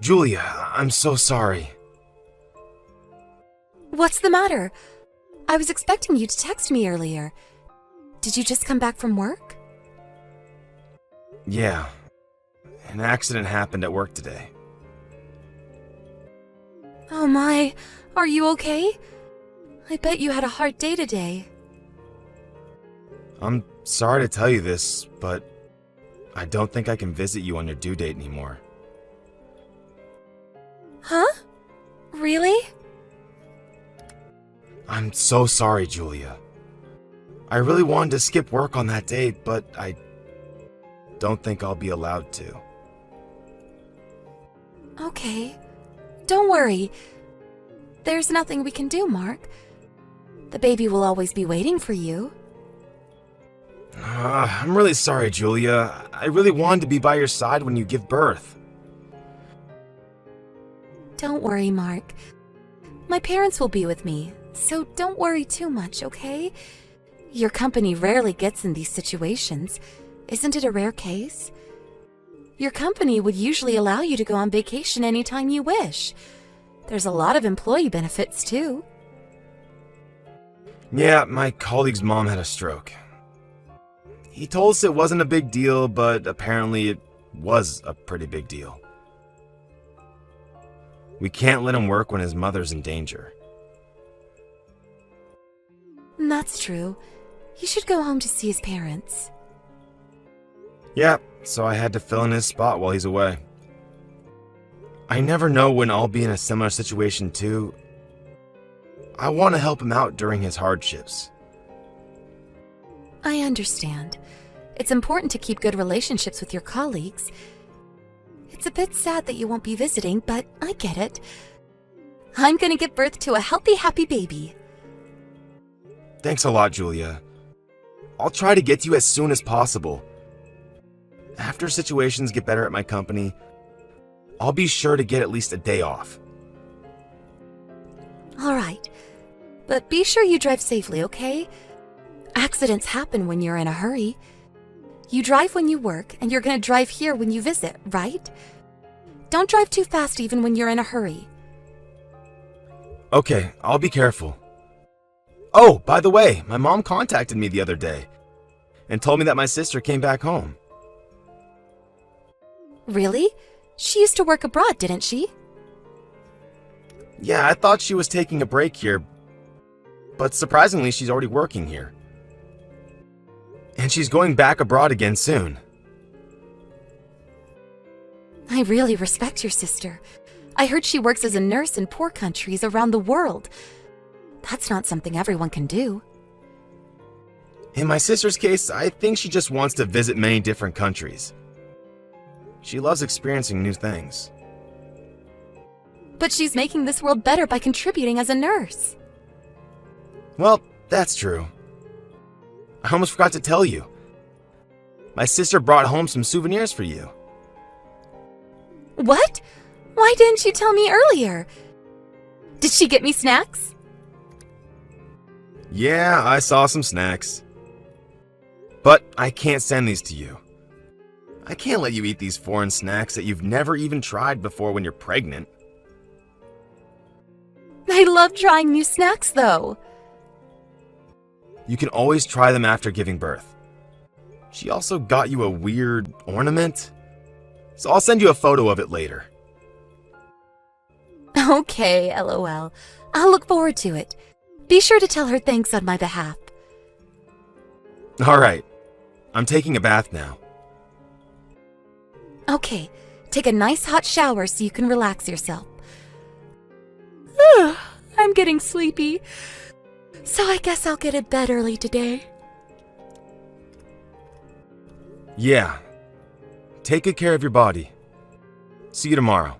Julia, I'm so sorry. What's the matter? I was expecting you to text me earlier. Did you just come back from work? Yeah, an accident happened at work today. Oh my, are you okay? I bet you had a hard day today. I'm sorry to tell you this, but I don't think I can visit you on your due date anymore. Huh? Really? I'm so sorry, Julia. I really wanted to skip work on that day, but I don't think I'll be allowed to. Okay. Don't worry. There's nothing we can do, Mark. The baby will always be waiting for you. I'm really sorry, Julia. I really wanted to be by your side when you give birth. Don't worry, Mark. My parents will be with me, so don't worry too much, okay? Your company rarely gets in these situations. Isn't it a rare case? Your company would usually allow you to go on vacation anytime you wish. There's a lot of employee benefits, too. Yeah, my colleague's mom had a stroke. He told us it wasn't a big deal, but apparently it was a pretty big deal. We can't let him work when his mother's in danger. That's true. He should go home to see his parents. Yeah, so I had to fill in his spot while he's away. I never know when I'll be in a similar situation too. I want to help him out during his hardships. I understand. It's important to keep good relationships with your colleagues. It's a bit sad that you won't be visiting, but I get it. I'm gonna give birth to a healthy, happy baby. Thanks a lot, Julia. I'll try to get to you as soon as possible. After situations get better at my company, I'll be sure to get at least a day off. All right. But be sure you drive safely, okay? Accidents happen when you're in a hurry. You drive when you work, and you're gonna drive here when you visit, right? Don't drive too fast even when you're in a hurry. Okay, I'll be careful. Oh, by the way, my mom contacted me the other day and told me that my sister came back home. Really? She used to work abroad, didn't she? Yeah, I thought she was taking a break here, but surprisingly, she's already working here. And she's going back abroad again soon. I really respect your sister. I heard she works as a nurse in poor countries around the world. That's not something everyone can do. In my sister's case, I think she just wants to visit many different countries. She loves experiencing new things. But she's making this world better by contributing as a nurse. Well, that's true. I almost forgot to tell you. My sister brought home some souvenirs for you. What? Why didn't you tell me earlier? Did she get me snacks? Yeah, I saw some snacks. But I can't send these to you. I can't let you eat these foreign snacks that you've never even tried before when you're pregnant. I love trying new snacks, though. You can always try them after giving birth. She also got you a weird ornament, so I'll send you a photo of it later. Okay, LOL. I'll look forward to it. Be sure to tell her thanks on my behalf. Alright, I'm taking a bath now. Okay, take a nice hot shower so you can relax yourself. I'm getting sleepy, so I guess I'll get to bed early today. Yeah. Take good care of your body. See you tomorrow.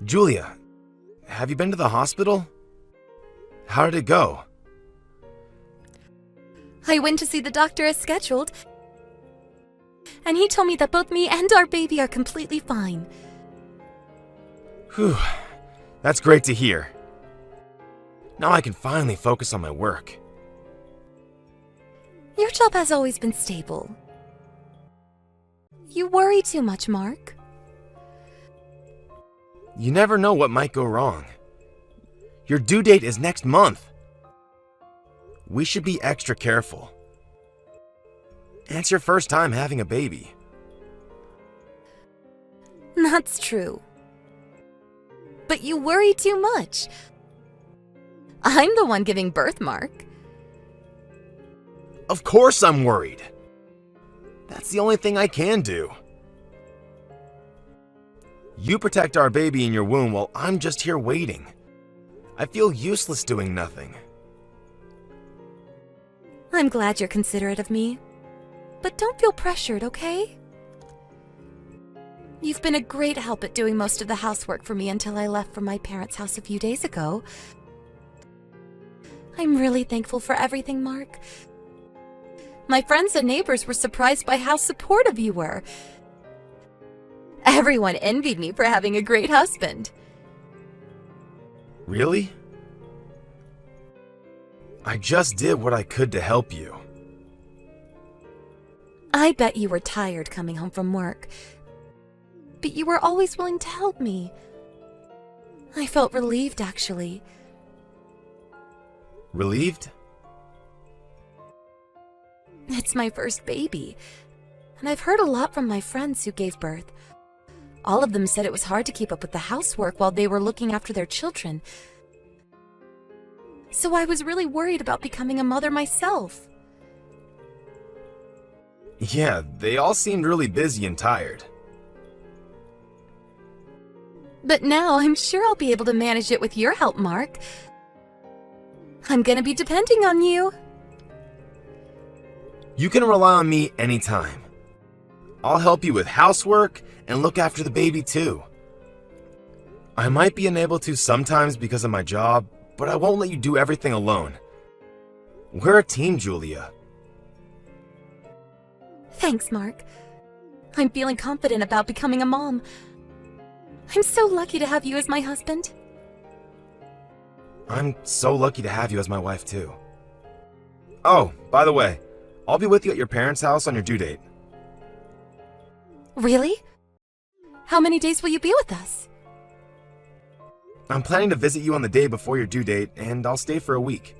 Julia, have you been to the hospital? How did it go? I went to see the doctor as scheduled, and he told me that both me and our baby are completely fine. Whew, that's great to hear. Now I can finally focus on my work. Your job has always been stable. You worry too much, Mark. You never know what might go wrong. Your due date is next month. We should be extra careful. And it's your first time having a baby. That's true. But you worry too much. I'm the one giving birth, Mark. Of course I'm worried. That's the only thing I can do. You protect our baby in your womb while I'm just here waiting. I feel useless doing nothing. I'm glad you're considerate of me. But don't feel pressured, okay? You've been a great help at doing most of the housework for me until I left for my parents' house a few days ago. I'm really thankful for everything, Mark. My friends and neighbors were surprised by how supportive you were. Everyone envied me for having a great husband. Really? I just did what I could to help you. I bet you were tired coming home from work. But you were always willing to help me. I felt relieved, actually. Relieved? It's my first baby, and I've heard a lot from my friends who gave birth. All of them said it was hard to keep up with the housework while they were looking after their children. So I was really worried about becoming a mother myself. Yeah, they all seemed really busy and tired. But now I'm sure I'll be able to manage it with your help, Mark. I'm gonna be depending on you. You can rely on me anytime. I'll help you with housework and look after the baby too. I might be unable to sometimes because of my job, but I won't let you do everything alone. We're a team, Julia. Thanks, Mark. I'm feeling confident about becoming a mom. I'm so lucky to have you as my husband. I'm so lucky to have you as my wife too. Oh, by the way, I'll be with you at your parents' house on your due date. Really? How many days will you be with us? I'm planning to visit you on the day before your due date, and I'll stay for a week.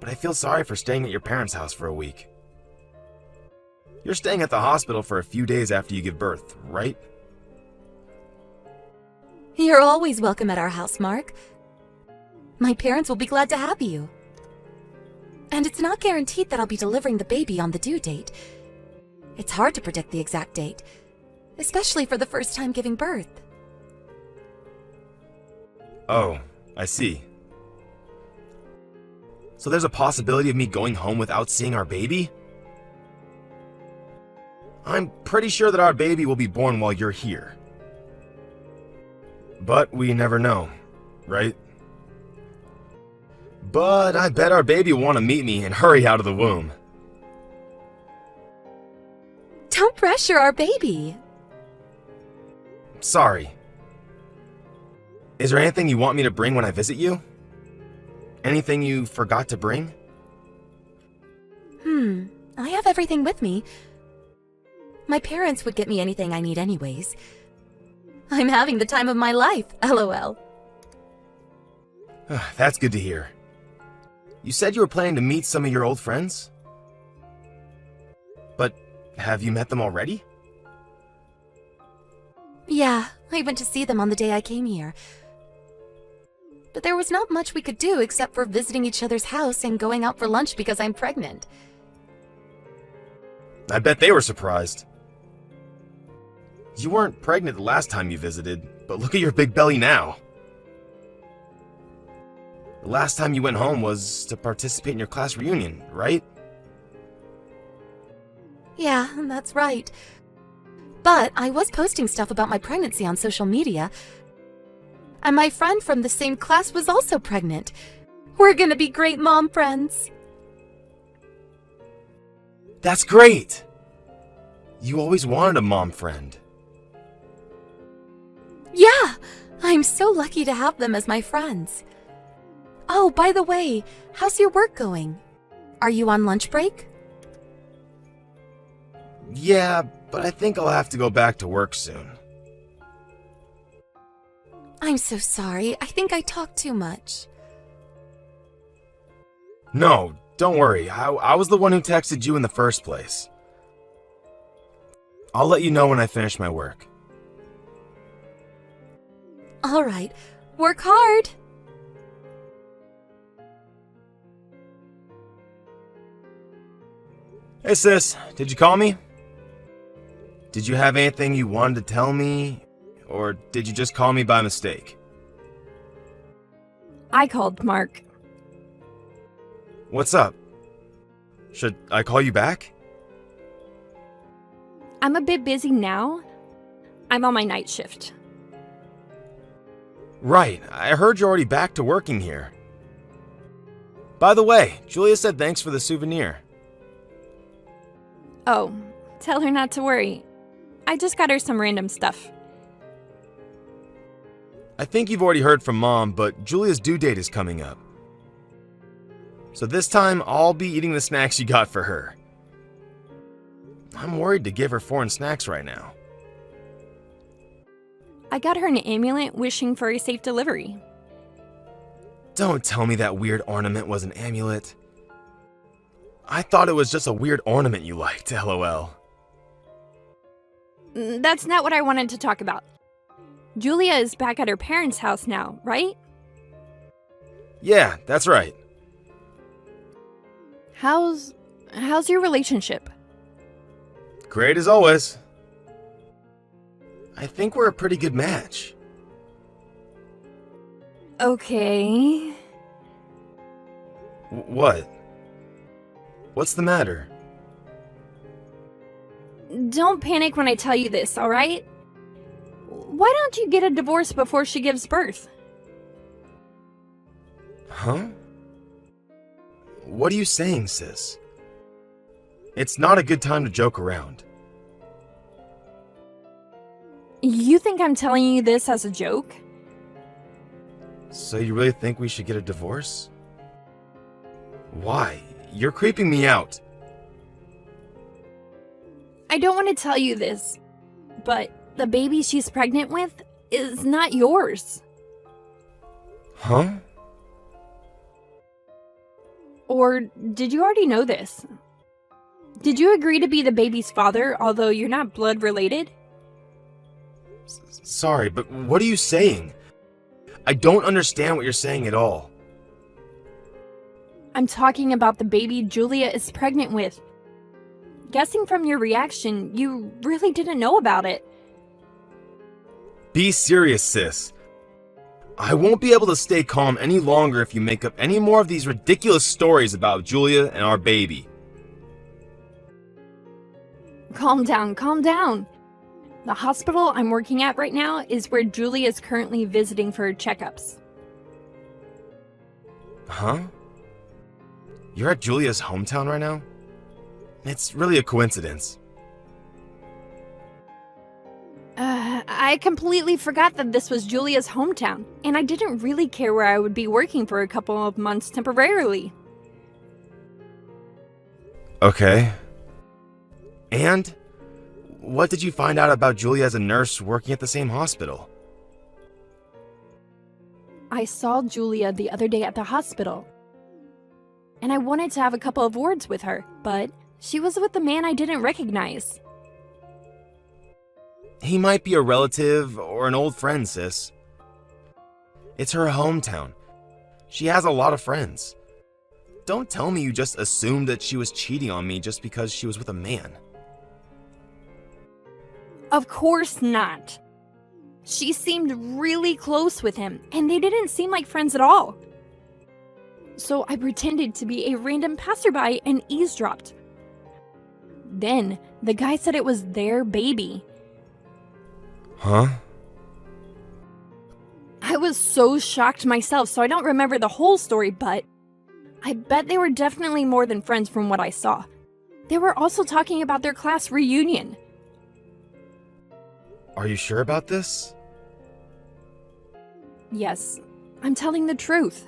But I feel sorry for staying at your parents' house for a week. You're staying at the hospital for a few days after you give birth, right? You're always welcome at our house, Mark. My parents will be glad to have you. And it's not guaranteed that I'll be delivering the baby on the due date. It's hard to predict the exact date, especially for the first time giving birth. Oh, I see. So there's a possibility of me going home without seeing our baby? I'm pretty sure that our baby will be born while you're here. But we never know, right? But I bet our baby will want to meet me and hurry out of the womb. Don't pressure our baby. Sorry. Is there anything you want me to bring when I visit you? Anything you forgot to bring? I have everything with me. My parents would get me anything I need anyways. I'm having the time of my life, LOL. That's good to hear. You said you were planning to meet some of your old friends? But have you met them already? Yeah, I went to see them on the day I came here. But there was not much we could do except for visiting each other's house and going out for lunch because I'm pregnant. I bet they were surprised. You weren't pregnant the last time you visited, but look at your big belly now. The last time you went home was to participate in your class reunion, right? Yeah, that's right. But I was posting stuff about my pregnancy on social media. And my friend from the same class was also pregnant. We're gonna be great mom friends. That's great! You always wanted a mom friend. Yeah, I'm so lucky to have them as my friends. Oh, by the way, how's your work going? Are you on lunch break? Yeah, but I think I'll have to go back to work soon. I'm so sorry. I think I talked too much. No, don't worry. I was the one who texted you in the first place. I'll let you know when I finish my work. All right. Work hard. Hey sis, did you call me? Did you have anything you wanted to tell me? Or did you just call me by mistake? I called Mark. What's up? Should I call you back? I'm a bit busy now. I'm on my night shift. Right, I heard you're already back to working here. By the way, Julia said thanks for the souvenir. Oh, tell her not to worry. I just got her some random stuff. I think you've already heard from Mom, but Julia's due date is coming up. So this time, I'll be eating the snacks you got for her. I'm worried to give her foreign snacks right now. I got her an amulet wishing for a safe delivery. Don't tell me that weird ornament was an amulet. I thought it was just a weird ornament you liked, lol. That's not what I wanted to talk about. Julia is back at her parents' house now, right? Yeah, that's right. How's your relationship? Great as always. I think we're a pretty good match. Okay. What? What's the matter? Don't panic when I tell you this, alright? Why don't you get a divorce before she gives birth? Huh? What are you saying, sis? It's not a good time to joke around. You think I'm telling you this as a joke? So you really think we should get a divorce? Why? You're creeping me out. I don't want to tell you this, but the baby she's pregnant with is not yours. Huh? Or did you already know this? Did you agree to be the baby's father, although you're not blood related? Sorry, but what are you saying? I don't understand what you're saying at all. I'm talking about the baby Julia is pregnant with. Guessing from your reaction, you really didn't know about it. Be serious, sis. I won't be able to stay calm any longer if you make up any more of these ridiculous stories about Julia and our baby. Calm down, calm down. The hospital I'm working at right now is where Julia is currently visiting for her checkups. Huh? You're at Julia's hometown right now? It's really a coincidence. I completely forgot that this was Julia's hometown, and I didn't really care where I would be working for a couple of months temporarily. Okay. And? What did you find out about Julia as a nurse working at the same hospital? I saw Julia the other day at the hospital, and I wanted to have a couple of words with her, but she was with a man I didn't recognize. He might be a relative or an old friend, sis. It's her hometown. She has a lot of friends. Don't tell me you just assumed that she was cheating on me just because she was with a man. Of course not. She seemed really close with him, and they didn't seem like friends at all. So I pretended to be a random passerby and eavesdropped. Then, the guy said it was their baby. Huh? I was so shocked myself, so I don't remember the whole story, but I bet they were definitely more than friends from what I saw. They were also talking about their class reunion. Are you sure about this? Yes, I'm telling the truth.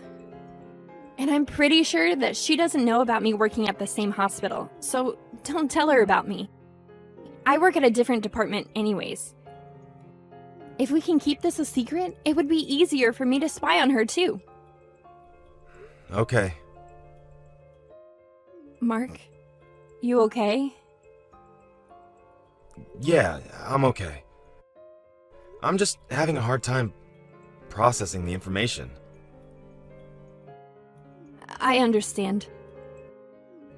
And I'm pretty sure that she doesn't know about me working at the same hospital, so don't tell her about me. I work at a different department anyways. If we can keep this a secret, it would be easier for me to spy on her too. Okay. Mark, you okay? Yeah, I'm okay. I'm just having a hard time processing the information. I understand.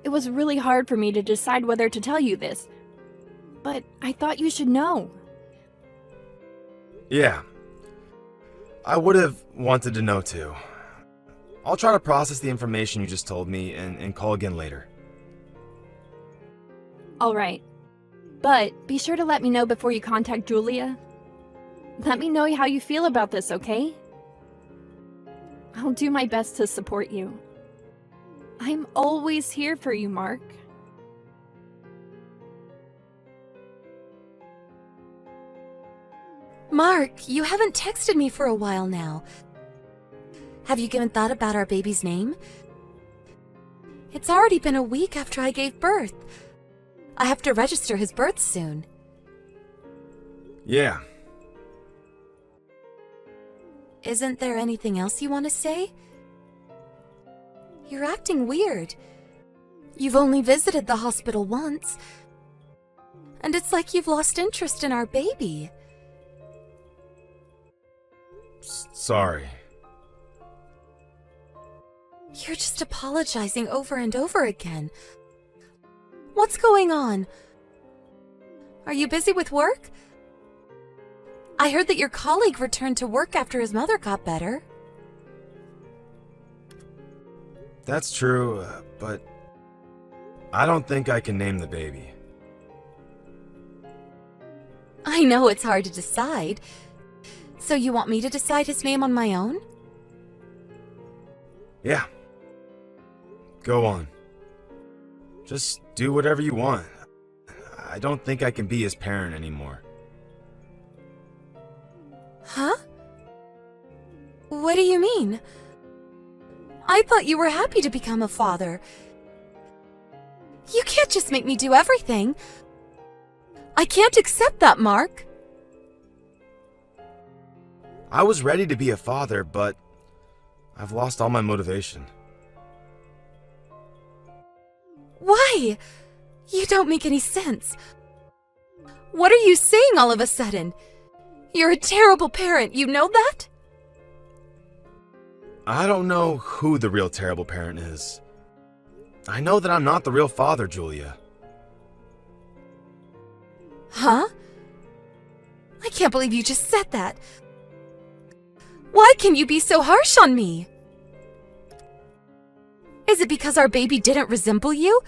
It was really hard for me to decide whether to tell you this, but I thought you should know. Yeah. I would have wanted to know too. I'll try to process the information you just told me and call again later. Alright. But be sure to let me know before you contact Julia. Let me know how you feel about this, okay? I'll do my best to support you. I'm always here for you, Mark. Mark, you haven't texted me for a while now. Have you given thought about our baby's name? It's already been a week after I gave birth. I have to register his birth soon. Yeah. Isn't there anything else you want to say? You're acting weird. You've only visited the hospital once. And it's like you've lost interest in our baby. Sorry. You're just apologizing over and over again. What's going on? Are you busy with work? I heard that your colleague returned to work after his mother got better. That's true, but I don't think I can name the baby. I know it's hard to decide. So you want me to decide his name on my own? Yeah. Go on. Just do whatever you want. I don't think I can be his parent anymore. Huh? What do you mean? I thought you were happy to become a father. You can't just make me do everything. I can't accept that, Mark. I was ready to be a father, but I've lost all my motivation. Why? You don't make any sense. What are you saying all of a sudden? You're a terrible parent, you know that? I don't know who the real terrible parent is. I know that I'm not the real father, Julia. Huh? I can't believe you just said that. Why can you be so harsh on me? Is it because our baby didn't resemble you?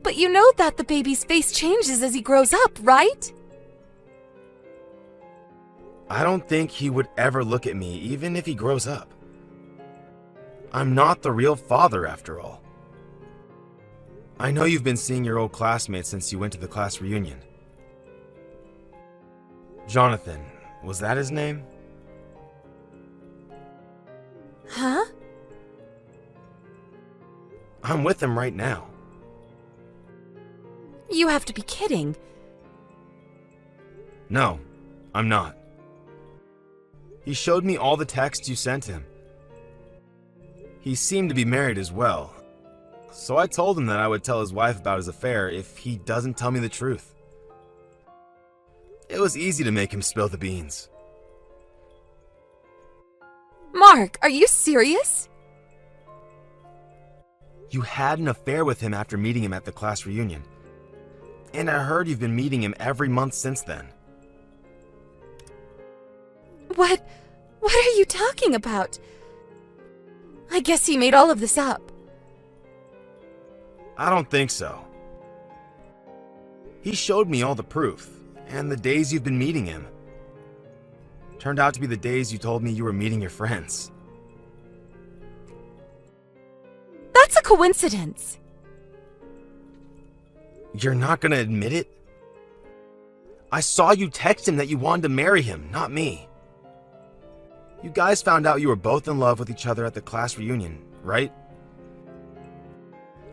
But you know that the baby's face changes as he grows up, right? I don't think he would ever look at me, even if he grows up. I'm not the real father, after all. I know you've been seeing your old classmates since you went to the class reunion. Jonathan, was that his name? Huh? I'm with him right now. You have to be kidding. No, I'm not. He showed me all the texts you sent him. He seemed to be married as well, so I told him that I would tell his wife about his affair if he doesn't tell me the truth. It was easy to make him spill the beans. Mark, are you serious? You had an affair with him after meeting him at the class reunion. And I heard you've been meeting him every month since then. What are you talking about? I guess he made all of this up. I don't think so. He showed me all the proof, and the days you've been meeting him. Turned out to be the days you told me you were meeting your friends. That's a coincidence. You're not gonna admit it? I saw you text him that you wanted to marry him, not me. You guys found out you were both in love with each other at the class reunion, right?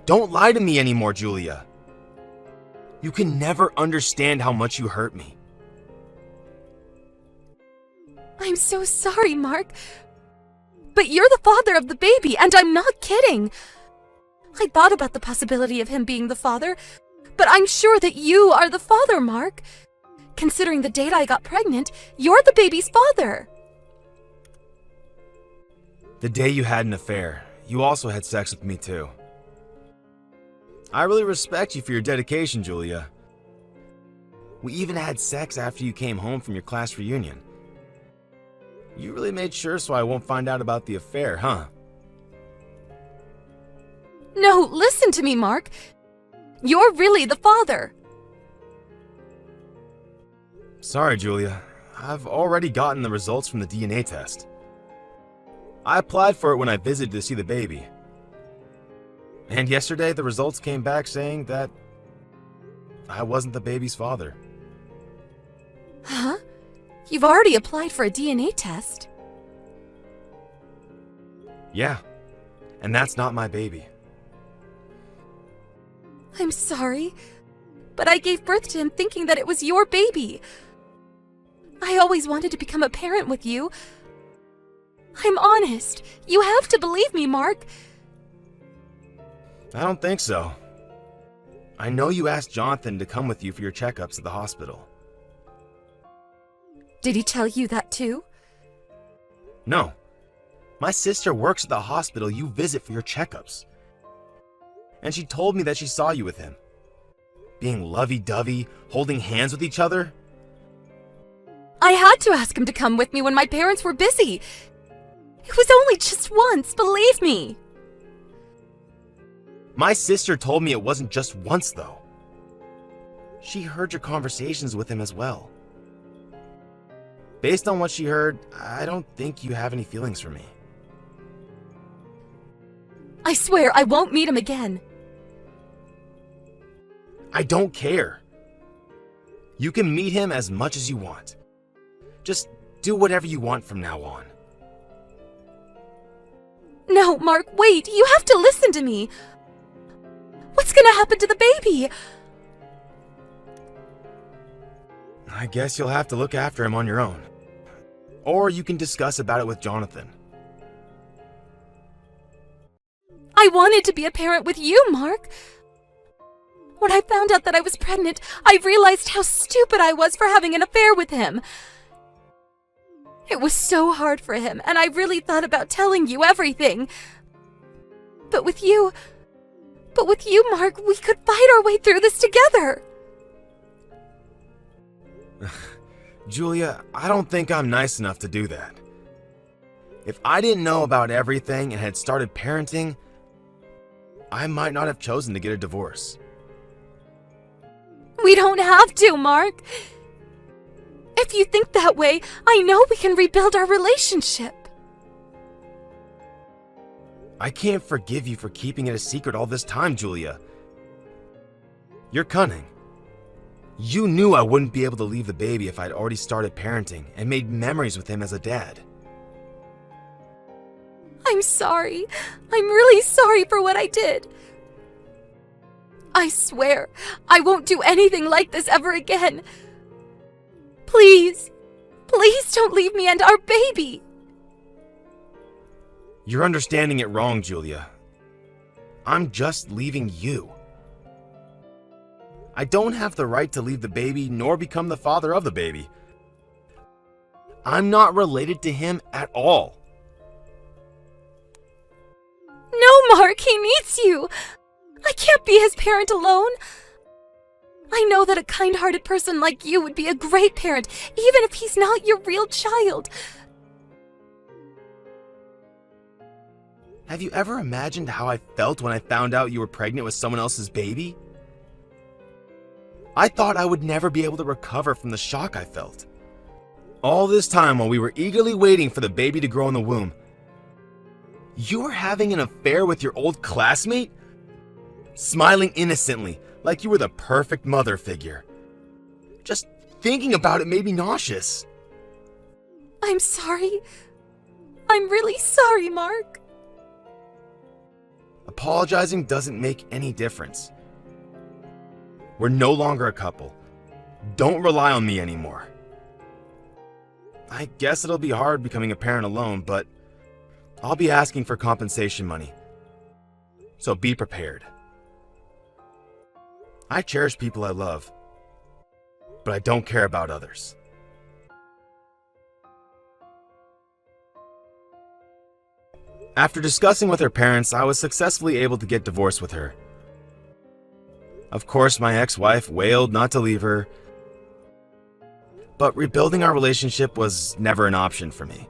Don't lie to me anymore, Julia. You can never understand how much you hurt me. I'm so sorry, Mark. But you're the father of the baby, and I'm not kidding. I thought about the possibility of him being the father, but I'm sure that you are the father, Mark. Considering the date I got pregnant, you're the baby's father. The day you had an affair, you also had sex with me too. I really respect you for your dedication, Julia. We even had sex after you came home from your class reunion. You really made sure so I won't find out about the affair, huh? No, listen to me, Mark. You're really the father. Sorry, Julia. I've already gotten the results from the DNA test. I applied for it when I visited to see the baby. And yesterday, the results came back saying that I wasn't the baby's father. Huh? You've already applied for a DNA test. Yeah, and that's not my baby. I'm sorry, but I gave birth to him thinking that it was your baby. I always wanted to become a parent with you. I'm honest. You have to believe me, Mark. I don't think so. I know you asked Jonathan to come with you for your checkups at the hospital. Did he tell you that too? No. My sister works at the hospital you visit for your checkups. And she told me that she saw you with him. Being lovey-dovey, holding hands with each other. I had to ask him to come with me when my parents were busy. It was only just once, believe me. My sister told me it wasn't just once, though. She heard your conversations with him as well. Based on what she heard, I don't think you have any feelings for me. I swear I won't meet him again. I don't care. You can meet him as much as you want. Just do whatever you want from now on. No, Mark, wait. You have to listen to me. What's gonna happen to the baby? I guess you'll have to look after him on your own. Or you can discuss about it with Jonathan. I wanted to be a parent with you, Mark. When I found out that I was pregnant, I realized how stupid I was for having an affair with him. It was so hard for him, and I really thought about telling you everything. But with you, Mark, we could fight our way through this together. Julia, I don't think I'm nice enough to do that. If I didn't know about everything and had started parenting, I might not have chosen to get a divorce. We don't have to, Mark. If you think that way, I know we can rebuild our relationship. I can't forgive you for keeping it a secret all this time, Julia. You're cunning. You knew I wouldn't be able to leave the baby if I'd already started parenting and made memories with him as a dad. I'm sorry. I'm really sorry for what I did. I swear, I won't do anything like this ever again. Please, please don't leave me and our baby. You're understanding it wrong, Julia. I'm just leaving you. I don't have the right to leave the baby nor become the father of the baby. I'm not related to him at all. No, Mark, he needs you. I can't be his parent alone. I know that a kind-hearted person like you would be a great parent, even if he's not your real child. Have you ever imagined how I felt when I found out you were pregnant with someone else's baby? I thought I would never be able to recover from the shock I felt. All this time while we were eagerly waiting for the baby to grow in the womb, you were having an affair with your old classmate? Smiling innocently, like you were the perfect mother figure. Just thinking about it made me nauseous. I'm sorry. I'm really sorry, Mark. Apologizing doesn't make any difference. We're no longer a couple. Don't rely on me anymore. I guess it'll be hard becoming a parent alone, but I'll be asking for compensation money. So be prepared. I cherish people I love, but I don't care about others. After discussing with her parents, I was successfully able to get divorced with her. Of course, my ex-wife wailed not to leave her, but rebuilding our relationship was never an option for me.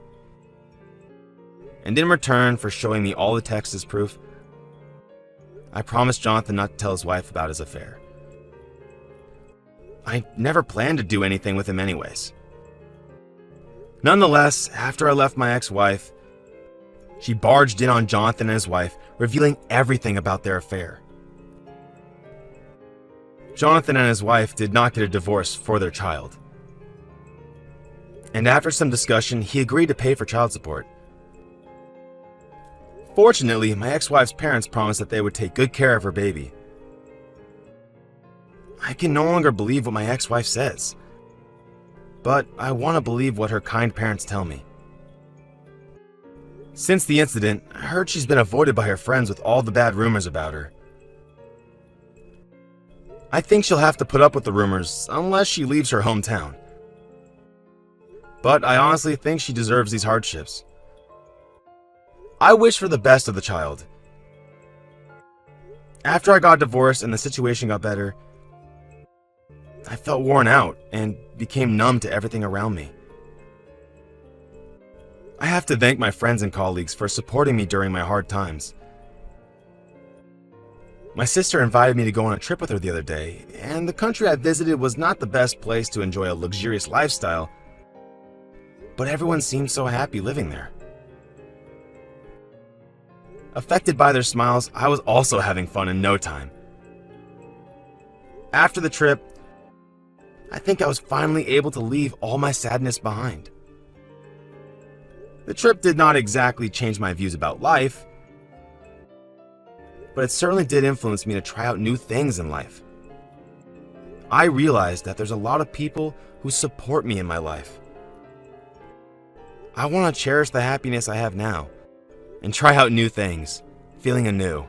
And in return for showing me all the texts as proof, I promised Jonathan not to tell his wife about his affair. I never planned to do anything with him anyways. Nonetheless, after I left my ex-wife, she barged in on Jonathan and his wife, revealing everything about their affair. Jonathan and his wife did not get a divorce for their child. And after some discussion, he agreed to pay for child support. Fortunately, my ex-wife's parents promised that they would take good care of her baby. I can no longer believe what my ex-wife says, but I want to believe what her kind parents tell me. Since the incident, I heard she's been avoided by her friends with all the bad rumors about her. I think she'll have to put up with the rumors unless she leaves her hometown. But I honestly think she deserves these hardships. I wish for the best of the child. After I got divorced and the situation got better, I felt worn out and became numb to everything around me. I have to thank my friends and colleagues for supporting me during my hard times. My sister invited me to go on a trip with her the other day, and the country I visited was not the best place to enjoy a luxurious lifestyle, but everyone seemed so happy living there. Affected by their smiles, I was also having fun in no time. After the trip, I think I was finally able to leave all my sadness behind. The trip did not exactly change my views about life, but it certainly did influence me to try out new things in life. I realized that there's a lot of people who support me in my life. I want to cherish the happiness I have now and try out new things, feeling anew.